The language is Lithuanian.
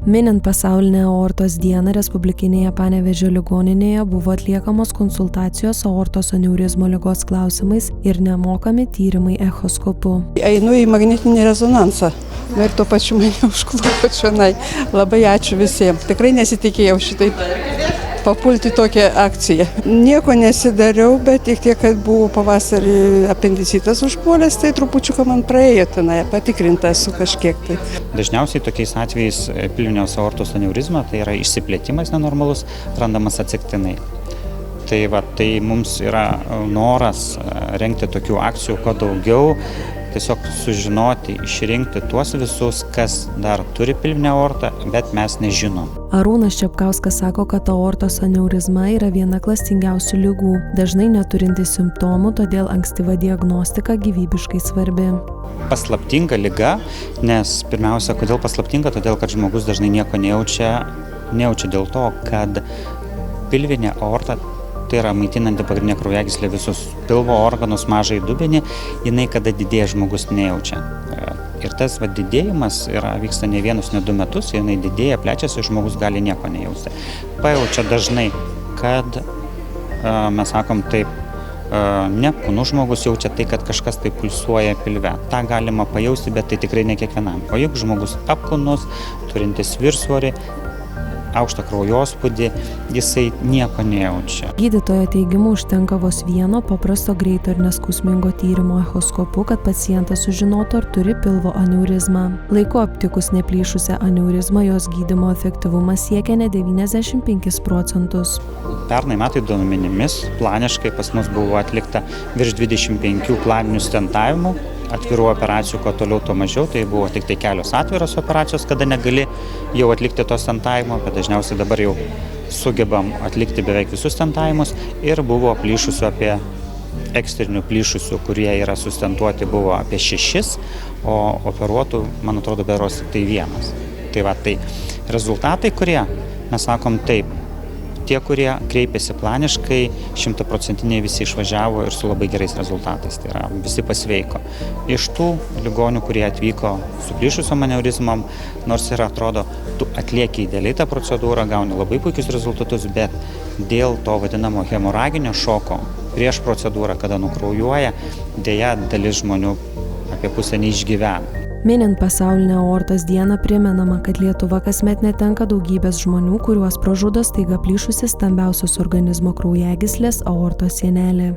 Minint pasaulinę aortos dieną, Respublikinėje Panevėžio ligoninėje buvo atliekamos konsultacijos aortos aneurizmo ligos klausimais ir nemokami tyrimai echoskopu. Einu į magnetinį rezonansą. Ir tuo pačiu mane užklupo čionai. Labai ačiū visiems. Tikrai nesitikėjau šitaip papulti tokią akciją. Nieko nesidariau, bet tik tiek, kad buvo pavasarį apendicitas užpuolęs, tai trupučiuką man praėjo tenai, patikrinta esu kažkiek tai. Dažniausiai tokiais atvejais pilvinės aortos aneurizma, tai yra išsiplėtimas nenormalus, randamas atsitiktinai. Tai mums yra noras rengti tokių akcijų kuo daugiau, tiesiog sužinoti, išrinkti tuos visus, kas dar turi pilvinę aortą, bet mes nežinom. Arūnas Čepkauskas sako, kad aortos aneurizma yra viena klastingiausių ligų, dažnai neturinti simptomų, todėl ankstyva diagnostika gyvybiškai svarbi. Paslaptinga liga, nes pirmiausia, kodėl paslaptinga, todėl kad žmogus dažnai nieko nejaučia dėl to, kad pilvinė aorta, tai yra maitinanti pagrindinė kraujagyslė visus pilvo organus, mažąjį dubenį, jinai kada didėja žmogus nejaučia. Ir tas didėjimas vyksta ne vienus, ne 2 metus, jinai didėja, plečiasi, žmogus gali nieko nejausti. Pajaučia dažnai, kad mes sakom taip, nekūnų žmogus jaučia tai, kad kažkas tai pulsuoja pilve. Ta galima pajausti, bet tai tikrai ne kiekvienam. O jeigu žmogus apkūnus, turintis viršsvorį, aukštą kraujospūdį, jisai nieko nejaučia. Gydytojo teigimu užtenka vos vieno paprasto, greito ir neskausmingo tyrimo echoskopu, kad pacientas sužinotų, ar turi pilvo aneurizmą. Laiku aptikus neplyšusią aneurizmą, jos gydymo efektyvumas siekia net 95%. Pernai metai duomenimis planiškai pas mus buvo atlikta virš 25 planinių stentavimų. Atvirų operacijų, kuo toliau, tuo mažiau, tai buvo tik tai kelios atviros operacijos, kada negali jau atlikti to stentavimo, bet dažniausiai dabar jau sugebam atlikti beveik visus stentavimus ir buvo plyšusių eksterinių plyšusių, kurie yra sustentuoti, buvo apie 6, o operuotų, man atrodo, beros tik tai 1. Tai rezultatai, kurie, mes sakom taip, tie, kurie kreipėsi planiškai, 100% visi išvažiavo ir su labai gerais rezultatais, tai yra visi pasveiko. Iš tų ligonių, kurie atvyko su plyšusiom aneurizmom, nors ir atrodo, tu atlieki idealiai tą procedūrą, gauni labai puikius rezultatus, bet dėl to vadinamo hemoraginio šoko prieš procedūrą, kada nukraujuoja, deja dalis žmonių apie pusę neišgyvena. Minint pasaulinę aortos dieną, primenama, kad Lietuva kasmet netenka daugybės žmonių, kuriuos pražudo staiga plyšusi stambiausios organizmo kraujagyslės aortos sienelė.